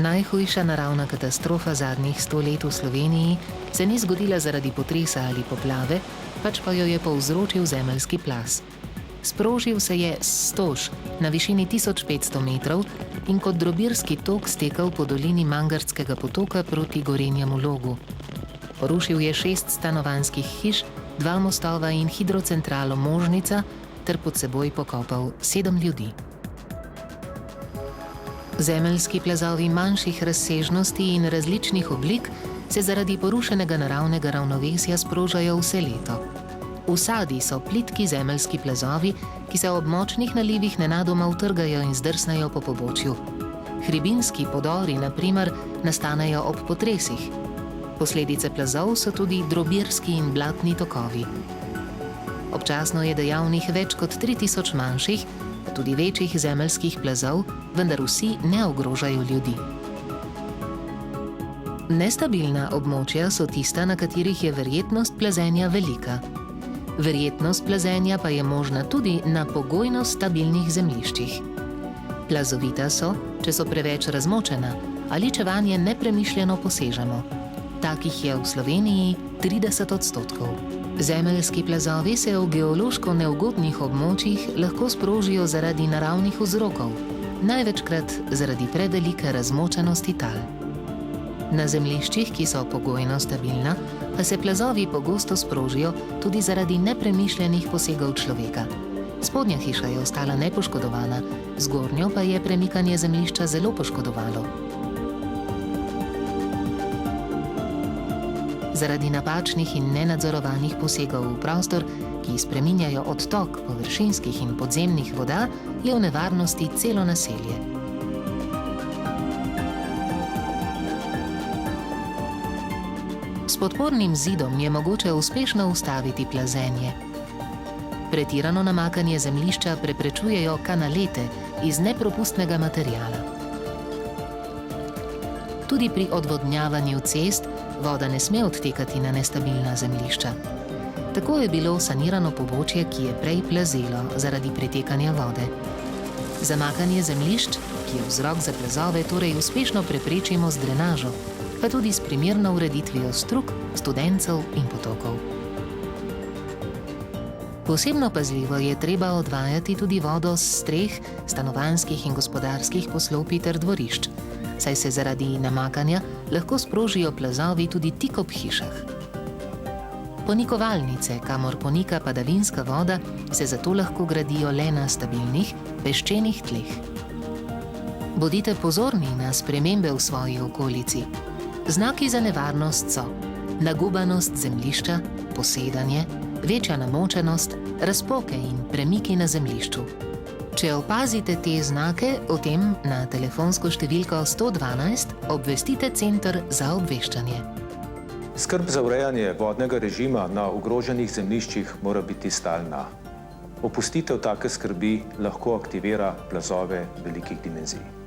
Najhujša naravna katastrofa zadnjih 100 let v Sloveniji se ni zgodila zaradi potresa ali poplave, pač pa jo je povzročil zemeljski plaz. Sprožil se je Stož na višini 1500 metrov in kot drobirski tok stekel po dolini Mangartskega potoka proti Gorenjemu Logu. Porušil je 6 stanovanjskih hiš, 2 mostova in hidrocentralo Možnica ter pod seboj pokopal 7 ljudi. Zemeljski plazovi manjših razsežnosti in različnih oblik se zaradi porušenega naravnega ravnovesja sprožajo vse leto. V Sadi so plitki zemeljski plazovi, ki se ob močnih nalivih nenadoma utrgajo in zdrsnejo po pobočju. Hribinski podori, na primer, nastanejo ob potresih. Posledice plazov so tudi drobirski in blatni tokovi. Občasno je dejavnih več kot 3000 manjših, pa tudi večjih zemeljskih plazov, vendar vsi ne ogrožajo ljudi. Nestabilna območja so tista, na katerih je verjetnost plazenja velika. Verjetnost plazenja pa je možna tudi na pogojno stabilnih zemljiščih. Plazovita so, če so preveč razmočena ali če vanje nepremišljeno posežemo. Takih je v Sloveniji 30%. Zemeljski plazovi se v geološko neugodnih območjih lahko sprožijo zaradi naravnih vzrokov, največkrat zaradi prevelike razmočenosti tal. Na zemljiščih, ki so pogojno stabilna, pa se plazovi pogosto sprožijo tudi zaradi nepremišljenih posegov človeka. Spodnja hiša je ostala nepoškodovana, zgornjo pa je premikanje zemljišča zelo poškodovalo. Zaradi napačnih in nenadzorovanih posegov v prostor, ki spreminjajo odtok površinskih in podzemnih voda, je v nevarnosti celo naselje. S podpornim zidom je mogoče uspešno ustaviti plazenje. Pretirano namakanje zemljišča preprečujejo kanalete iz nepropustnega materiala. Tudi pri odvodnjavanju cest voda ne sme odtekati na nestabilna zemljišča. Tako je bilo sanirano pobočje, ki je prej plazelo zaradi pretekanja vode. Zamakanje zemljišč, ki je vzrok za plazove, torej uspešno preprečimo z drenažo, pa tudi s primerno ureditvijo strug, studencev in potokov. Posebno pazljivo je treba odvajati tudi vodo s streh, stanovanjskih in gospodarskih poslopij ter dvorišč, saj se zaradi namakanja lahko sprožijo plazovi tudi tik ob hišah. Ponikovalnice, kamor ponika padavinska voda, se zato lahko gradijo le na stabilnih, peščenih tleh. Bodite pozorni na spremembe v svoji okolici. Znaki za nevarnost so nagubanost zemljišča, posedanje, večja namočenost, razpoke in premiki na zemljišču. Če opazite te znake, o tem na telefonsko številko 112 obvestite Center za obveščanje. Skrb za urejanje vodnega režima na ogroženih zemljiščih mora biti stalna. Opustitev take skrbi lahko aktivira plazove velikih dimenzij.